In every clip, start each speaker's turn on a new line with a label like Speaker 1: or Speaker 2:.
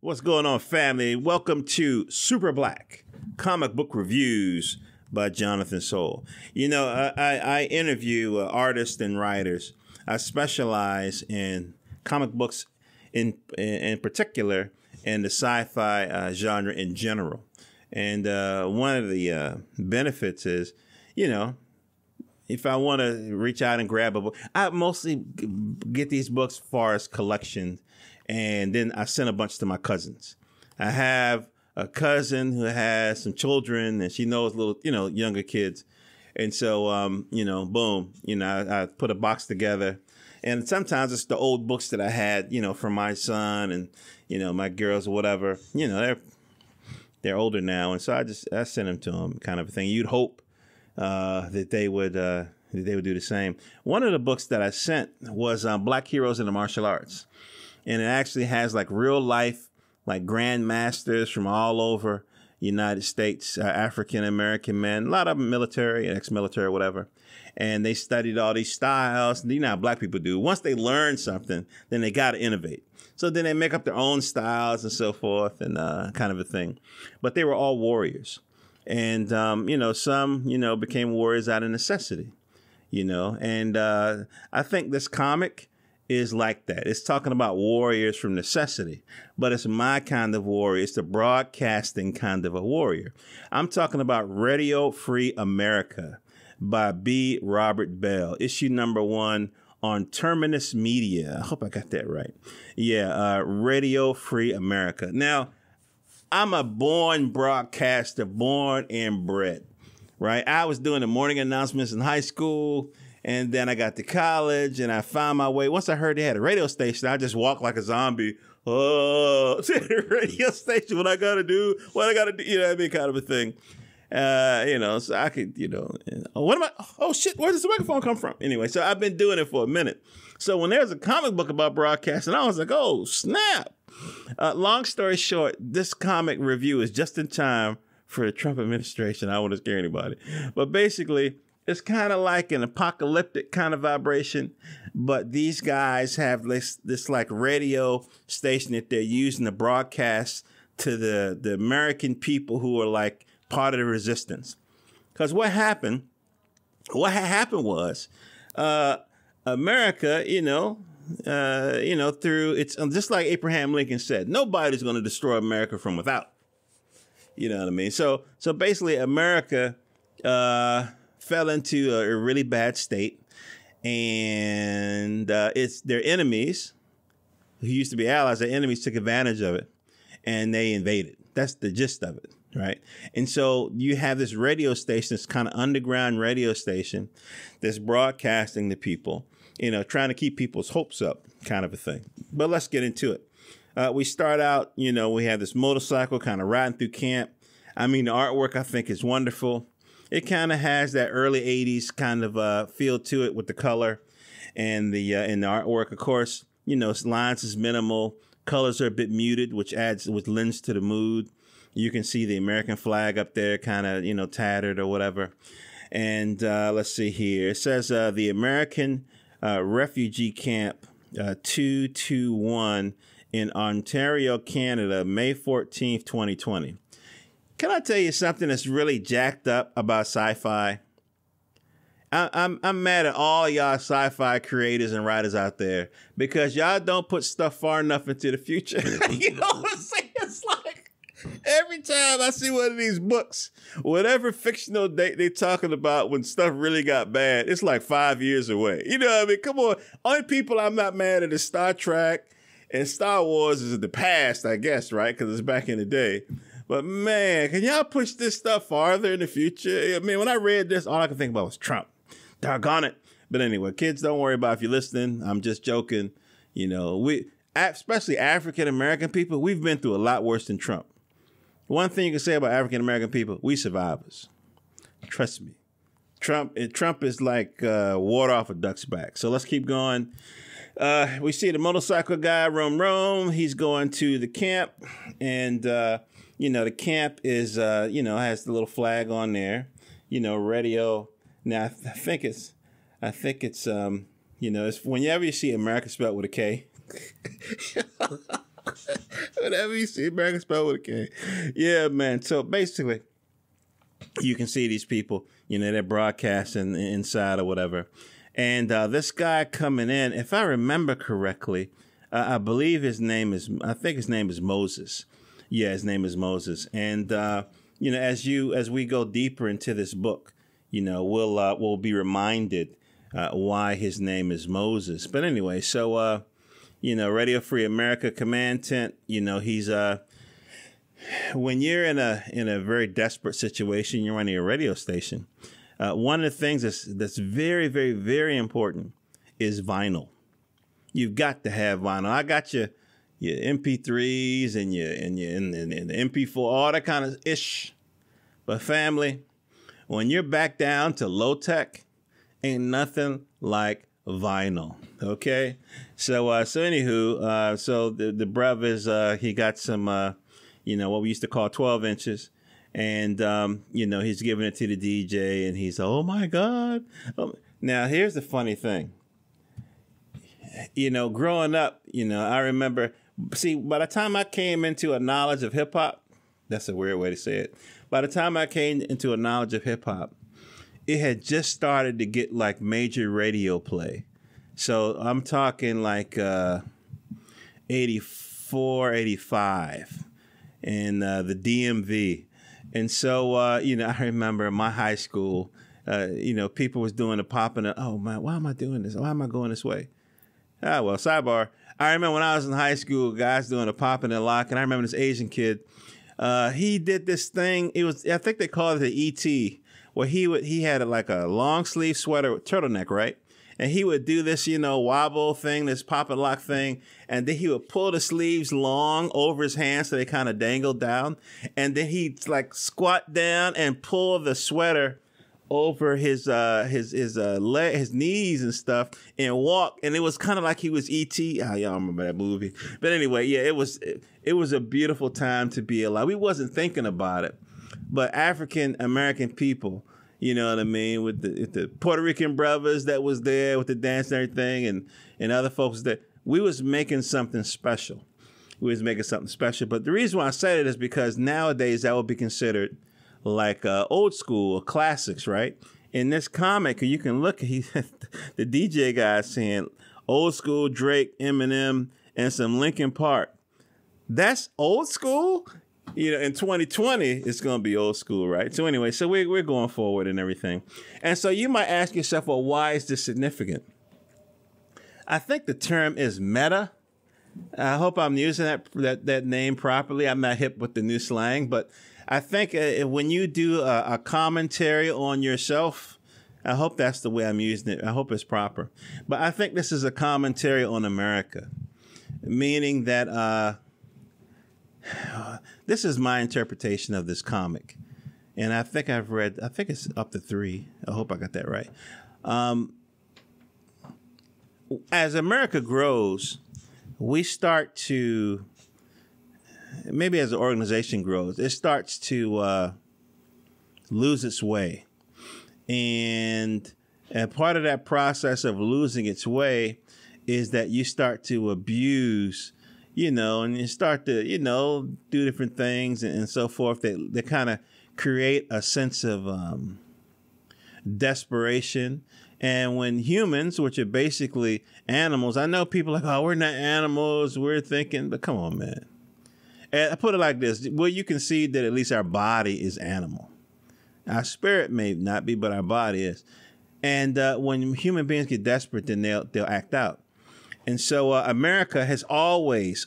Speaker 1: What's going on, family? Welcome to Super Black Comic Book Reviews by Jonathan Soul. You know, I interview artists and writers. I specialize in comic books in particular and the sci-fi genre in general. And one of the benefits is, you know, if I want to reach out and grab a book, I mostly get these books as far as collections, and then I send a bunch to my cousins. I have a cousin who has some children, and she knows little, younger kids. And so, boom, I put a box together. And sometimes it's the old books that I had, from my son and, my girls or whatever. They're older now. And so I send them to them, kind of a thing. You'd hope that they would do the same. One of the books that I sent was Black Heroes in the Martial Arts. And it actually has like real life, like grandmasters from all over United States, African-American men, a lot of them military, ex-military, whatever. And they studied all these styles. You know how black people do. Once they learn something, then they got to innovate. So then they make up their own styles and so forth and kind of a thing. But they were all warriors. And, some, became warriors out of necessity, And I think this comic is like that. It's talking about warriors from necessity, but it's my kind of warrior. It's the broadcasting kind of a warrior. I'm talking about Radio Free America by B. Robert Bell, issue number 1 on Terminus Media. I hope I got that right. Yeah, Radio Free America. Now, I'm a born broadcaster, born and bred, right? I was doing the morning announcements in high school. And then I got to college and I found my way. Once I heard they had a radio station, I just walked like a zombie. Oh, to the radio station, what I got to do, kind of a thing. So I could, what am I? Oh, shit, where does the microphone come from? Anyway, so I've been doing it for a minute. So when there's a comic book about broadcasting, I was like, oh, snap. Long story short, this comic review is just in time for the Trump administration. I don't want to scare anybody. But basically, it's kind of like an apocalyptic kind of vibration, but these guys have this like radio station that they're using to broadcast to the American people who are like part of the resistance. Because what happened was America, through it's just like Abraham Lincoln said, nobody's going to destroy America from without. You know what I mean? So basically, America fell into a really bad state, and it's their enemies, who used to be allies, their enemies took advantage of it, and they invaded. That's the gist of it, right? And so you have this radio station, this kind of underground radio station that's broadcasting to people, trying to keep people's hopes up, kind of a thing. But let's get into it. We start out, we have this motorcycle kind of riding through camp. I mean, the artwork, I think, is wonderful. It kind of has that early 80s kind of feel to it with the color and the artwork. Of course, lines is minimal. Colors are a bit muted, which lends to the mood. You can see the American flag up there kind of, tattered or whatever. And let's see here. It says the American Refugee Camp 221 in Ontario, Canada, May 14th, 2020. Can I tell you something that's really jacked up about sci-fi? I'm mad at all y'all sci-fi creators and writers out there because y'all don't put stuff far enough into the future. You know what I'm saying? It's like every time I see one of these books, whatever fictional date they're talking about when stuff really got bad, it's like 5 years away. You know what I mean? Come on. Only people I'm not mad at is Star Trek and Star Wars is in the past, I guess, right? Because it's back in the day. But man, can y'all push this stuff farther in the future? I mean, when I read this, all I could think about was Trump. Doggone it. But anyway, kids, don't worry about if you're listening. I'm just joking. We, especially African-American people, we've been through a lot worse than Trump. One thing you can say about African-American people, we survivors. Trust me. Trump is like water off a duck's back. So let's keep going. We see the motorcycle guy, Rome. He's going to the camp, and the camp is, has the little flag on there, radio. Now, I think it's, it's whenever you see America spelled with a K, Whatever you see, America spelled with a K. Yeah, man. So basically, you can see these people, they're broadcasting inside or whatever. And this guy coming in, if I remember correctly, I believe his name is Moses. Yeah, his name is Moses. And, as we go deeper into this book, we'll be reminded why his name is Moses. But anyway, so, Radio Free America Command Tent, he's when you're in a very desperate situation, you're running a radio station. One of the things that's very, very, very important is vinyl. You've got to have vinyl. I got your MP3s and your MP4, all that kind of ish. But family, when you're back down to low tech, ain't nothing like vinyl. Okay, so anywho, so the brothers, he got some what we used to call 12 inches. And, he's giving it to the DJ and he's, oh, my God. Now, here's the funny thing. Growing up, I remember, by the time I came into a knowledge of hip hop, that's a weird way to say it. By the time I came into a knowledge of hip hop, it had just started to get like major radio play. So I'm talking like 84, 85 and the DMV. And so, I remember my high school, people was doing the popping. Oh, man, why am I doing this? Why am I going this way? Well, sidebar. I remember when I was in high school, guys doing the popping and lock. And I remember this Asian kid. He did this thing. I think they called it the ET, where he had like a long sleeve sweater with turtleneck, right? And he would do this, wobble thing, this pop and lock thing. And then he would pull the sleeves long over his hands so they kind of dangled down. And then he'd like squat down and pull the sweater over his knees and stuff and walk. And it was kind of like he was E.T. Oh, y'all remember that movie. But anyway, yeah, it was a beautiful time to be alive. We wasn't thinking about it. But African American people, you know what I mean, with the Puerto Rican brothers that was there with the dance and everything, and other folks that we was making something special. But the reason why I said it is because nowadays that would be considered like old school classics, right? In this comic, you can look at the DJ guy saying old school Drake, Eminem, and some Linkin Park. That's old school? In 2020, it's going to be old school, right? So anyway, so we're going forward and everything. And so you might ask yourself, well, why is this significant? I think the term is meta. I hope I'm using that name properly. I'm not hip with the new slang, but I think when you do a commentary on yourself, I hope that's the way I'm using it. I hope it's proper. But I think this is a commentary on America, meaning that this is my interpretation of this comic. And I think it's up to 3. I hope I got that right. As America grows, we start to, maybe as an organization grows, it starts to lose its way. And part of that process of losing its way is that you start to abuse, and you start to, do different things and so forth. They kind of create a sense of desperation. And when humans, which are basically animals, I know people are like, oh, we're not animals, we're thinking, but come on, man. And I put it like this. Well, you can see that at least our body is animal. Our spirit may not be, but our body is. And when human beings get desperate, then they'll act out. And so America has always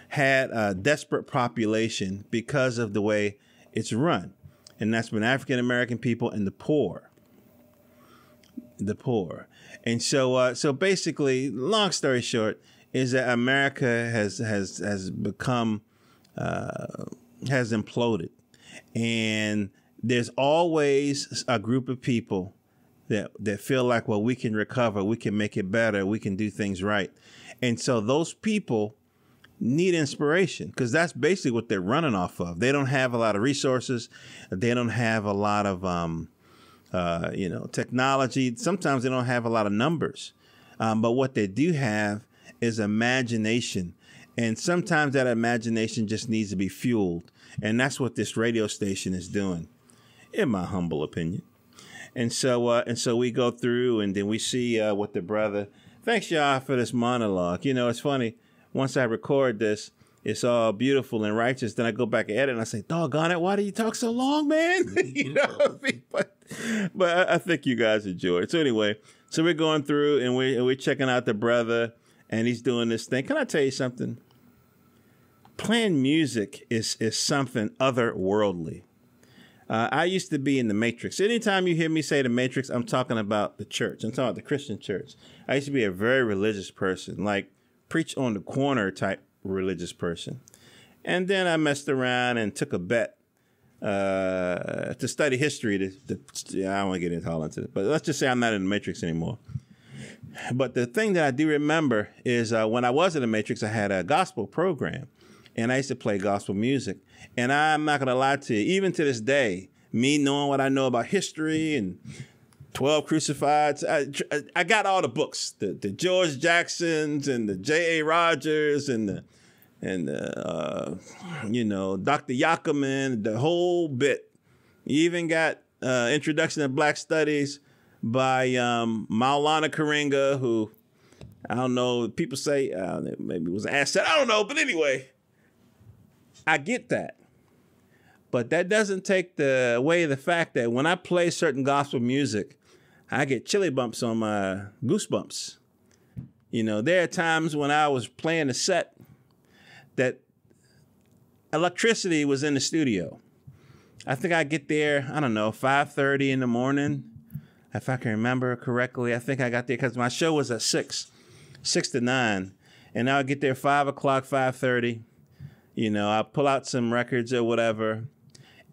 Speaker 1: had a desperate population because of the way it's run. And that's been African American people and the poor. And so basically, long story short, is that America has become has imploded. And there's always a group of people that feel like, well, we can recover, we can make it better, we can do things right. And so those people need inspiration because that's basically what they're running off of. They don't have a lot of resources. They don't have a lot of, technology. Sometimes they don't have a lot of numbers. But what they do have is imagination. And sometimes that imagination just needs to be fueled. And that's what this radio station is doing, in my humble opinion. And so we go through, and then we see what the brother. Thanks, y'all, for this monologue. You know, it's funny. Once I record this, it's all beautiful and righteous. Then I go back and edit, and I say, "Doggone it, why do you talk so long, man?" You know what I mean? But I think you guys enjoy it. So anyway, so we're going through, and we're checking out the brother, and he's doing this thing. Can I tell you something? Playing music is something otherworldly. I used to be in the Matrix. Anytime you hear me say the Matrix, I'm talking about the church. I'm talking about the Christian church. I used to be a very religious person, like preach on the corner type religious person. And then I messed around and took a bet to study history. I don't want to get into all into it, but let's just say I'm not in the Matrix anymore. But the thing that I do remember is when I was in the Matrix, I had a gospel program. And I used to play gospel music. And I'm not going to lie to you, even to this day, me knowing what I know about history and 12 Crucifieds, I got all the books, the George Jacksons and the J.A. Rogers and the Dr. Yakiman, the whole bit. You even got Introduction to Black Studies by Maulana Karenga, who, I don't know, people say maybe it was an asset. I don't know. But anyway, I get that. But that doesn't take away the fact that when I play certain gospel music, I get chilly bumps on my goosebumps. You know, there are times when I was playing a set that electricity was in the studio. I think I get there, I don't know, 5:30 in the morning, if I can remember correctly. I think I got there because my show was at 6 to 9. And I would get there 5 o'clock, 5:30. You know, I pull out some records or whatever.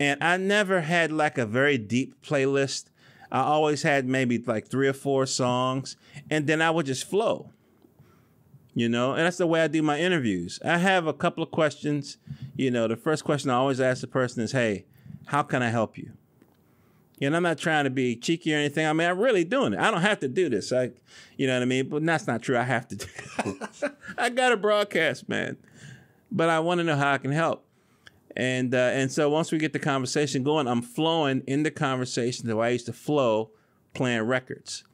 Speaker 1: And I never had like a very deep playlist. I always had maybe like 3 or 4 songs. And then I would just flow. You know, and that's the way I do my interviews. I have a couple of questions. You know, the first question I always ask the person is, hey, how can I help you? And I'm not trying to be cheeky or anything. I mean, I'm really doing it. I don't have to do this. You know what I mean? But that's not true. I have to do it. I got a broadcast, man. But I want to know how I can help. And so once we get the conversation going, I'm flowing in the conversation the way I used to flow playing records.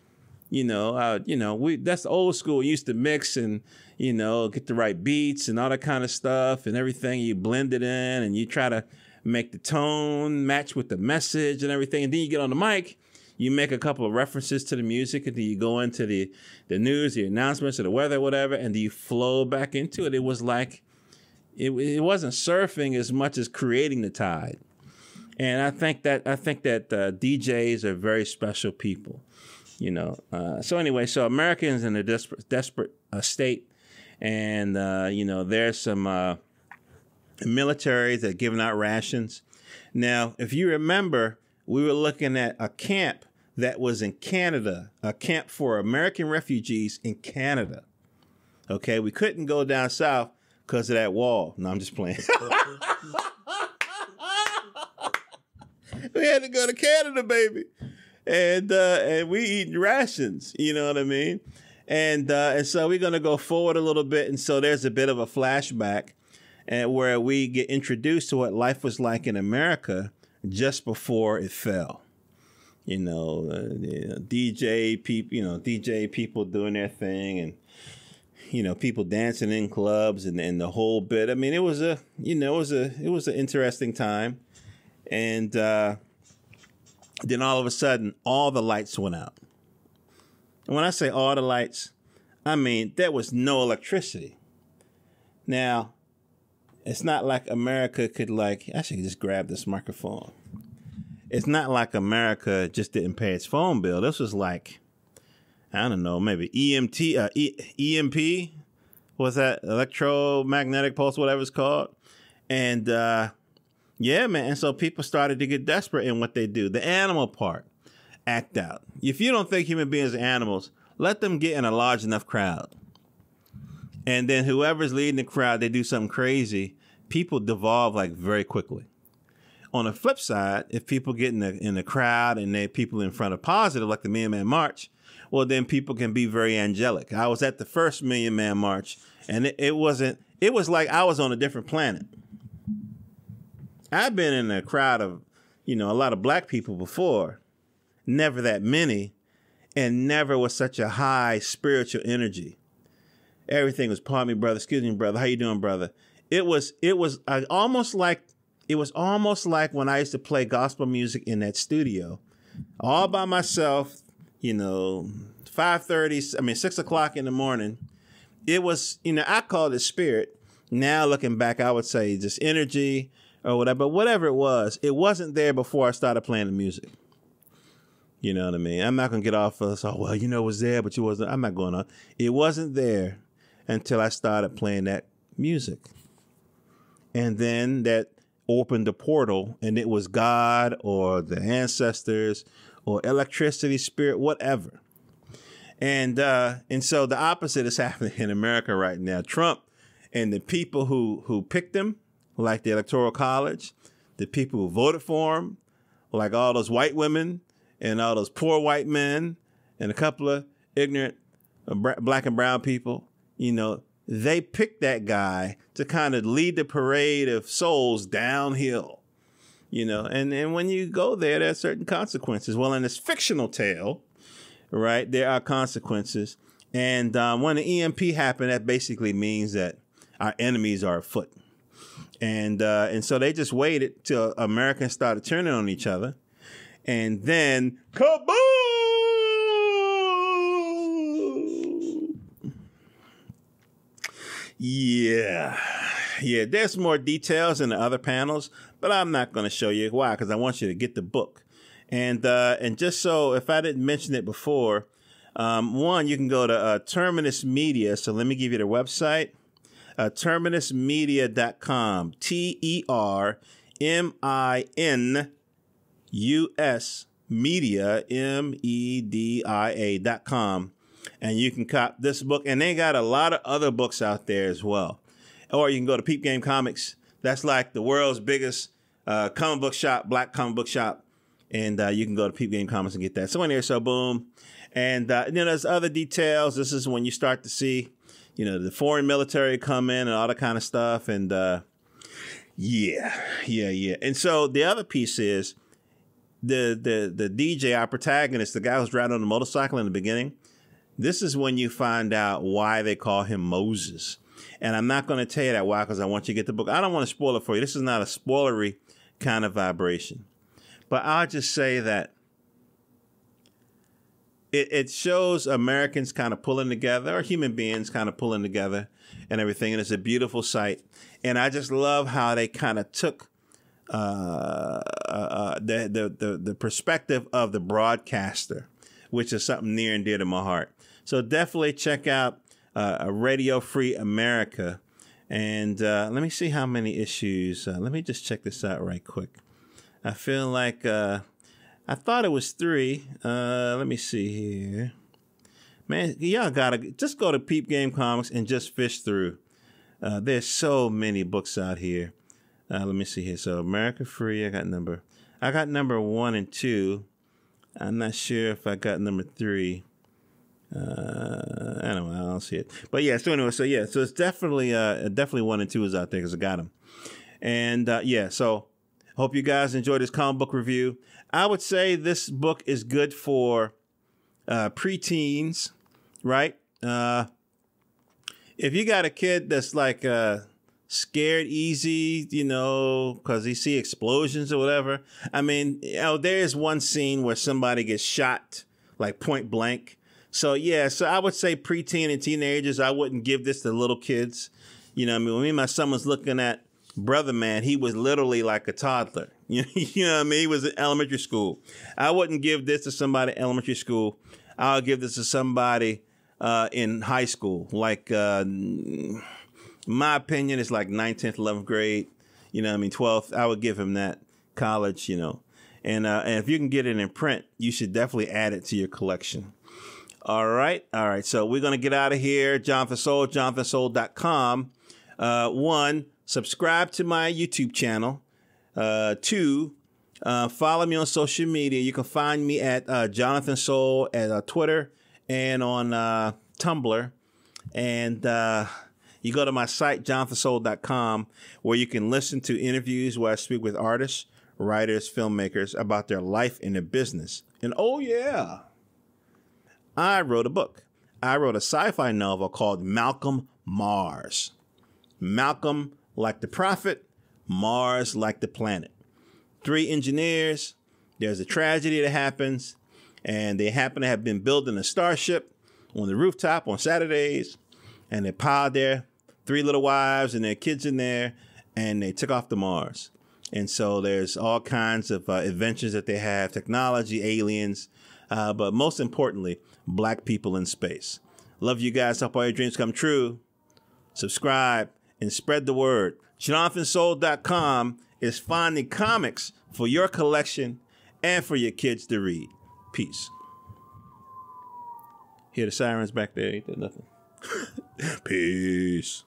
Speaker 1: That's the old school. We used to mix and, get the right beats and all that kind of stuff and everything. You blend it in and you try to make the tone match with the message and everything. And then you get on the mic, you make a couple of references to the music, and then you go into the news, the announcements, or the weather, whatever, and then you flow back into it. It was like, it wasn't surfing as much as creating the tide. And I think that DJs are very special people. So anyway, so America is in a desperate state, and there's some military that are giving out rations. Now, if you remember, we were looking at a camp that was in Canada, a camp for American refugees in Canada. Okay, we couldn't go down south because of that wall. No, I'm just playing. We had to go to Canada, baby. And we eating rations, you know what I mean? And so we're going to go forward a little bit. And so there's a bit of a flashback where we get introduced to what life was like in America just before it fell. DJ people doing their thing, and people dancing in clubs and the whole bit. I mean, it was an interesting time. And then all of a sudden, all the lights went out. And when I say all the lights, I mean there was no electricity. Now, it's not like America could I should just grab this microphone. It's not like America just didn't pay its phone bill. This was like, I don't know, maybe EMP, what's that? Electromagnetic pulse, whatever it's called. And yeah, man. And so people started to get desperate in what they do. The animal part, act out. If you don't think human beings are animals, let them get in a large enough crowd. And then whoever's leading the crowd, they do something crazy. People devolve very quickly. On the flip side, if people get in the crowd and they people in front of positive, like the Million Man March, well, then people can be very angelic. I was at the first Million Man March, and it wasn't it was like I was on a different planet. I've been in a crowd of, a lot of black people before, never that many, and never was such a high spiritual energy. Everything was, pardon me, brother, excuse me, brother, how you doing, brother? It was almost like when I used to play gospel music in that studio, all by myself, 6 o'clock in the morning. It was, I called it spirit. Now looking back, I would say just energy or whatever, but whatever it wasn't there before I started playing the music. You know what I mean? I'm not going to get off of, it was there, but you wasn't. I'm not going on. It wasn't there until I started playing that music. And then that opened the portal, and it was God or the ancestors or electricity, spirit, whatever. And so the opposite is happening in America right now. Trump and the people who picked him, like the Electoral College, the people who voted for him, like all those white women and all those poor white men and a couple of ignorant black and brown people, they picked that guy to kind of lead the parade of souls downhill, and when you go there are certain consequences. Well, in this fictional tale, right, there are consequences. And when the EMP happened, that basically means that our enemies are afoot. And so they just waited till Americans started turning on each other. And then, kaboom! Yeah, there's more details in the other panels, but I'm not going to show you. Why? Because I want you to get the book. And just so, if I didn't mention it before, one, you can go to Terminus Media. So let me give you the website, terminusmedia.com, TERMINUS media, MEDIA.com. And you can cop this book. And they got a lot of other books out there as well. Or you can go to Peep Game Comics. That's like the world's biggest comic book shop, black comic book shop. And you can go to Peep Game Comics and get that. So in there, so boom. And there's other details. This is when you start to see, the foreign military come in and all that kind of stuff. And yeah. And so the other piece is the DJ, our protagonist, the guy who's riding on the motorcycle in the beginning. This is when you find out why they call him Moses. And I'm not going to tell you that why, because I want you to get the book. I don't want to spoil it for you. This is not a spoilery kind of vibration. But I'll just say that it shows Americans kind of pulling together, or human beings kind of pulling together and everything. And it's a beautiful sight. And I just love how they kind of took the perspective of the broadcaster, which is something near and dear to my heart. So definitely check out Radio Free America. And let me see how many issues. Let me just check this out right quick. I feel like I thought it was 3. Let me see here. Man, y'all gotta just go to Peep Game Comics and just fish through. There's so many books out here. Let me see here. So America Free, I got number 1 and 2. I'm not sure if I got number 3. I don't know. I don't see it. But yeah. So anyway. So it's definitely 1 and 2 is out there because I got them. And So hope you guys enjoyed this comic book review. I would say this book is good for preteens, right? If you got a kid that's like scared easy, because he see explosions or whatever. I mean, there's one scene where somebody gets shot like point blank. So I would say preteen and teenagers, I wouldn't give this to little kids. When me and my son was looking at Brother Man, he was literally like a toddler. He was in elementary school. I wouldn't give this to somebody in elementary school. I'll give this to somebody in high school. Like, my opinion is like 9th, 10th, 11th grade. 12th. I would give him that. College, And if you can get it in print, you should definitely add it to your collection. All right. So we're going to get out of here. Jonathan Soul, jonathansoul.com. 1, subscribe to my YouTube channel. 2, follow me on social media. You can find me at Jonathan Soul at Twitter and on Tumblr. And You go to my site, jonathansoul.com, where you can listen to interviews where I speak with artists, writers, filmmakers about their life and their business. And oh yeah, I wrote a book. I wrote a sci-fi novel called Malcolm Mars. Malcolm like the prophet, Mars like the planet. 3 engineers, there's a tragedy that happens, and they happen to have been building a starship on the rooftop on Saturdays, and they piled their 3 little wives and their kids in there, and they took off to Mars. And so there's all kinds of adventures that they have, technology, aliens, but most importantly, black people in space. Love you guys. Hope all your dreams come true. Subscribe and spread the word. JonathanSoul.com is finding comics for your collection and for your kids to read. Peace. Hear the sirens back there? Ain't that nothing? Peace.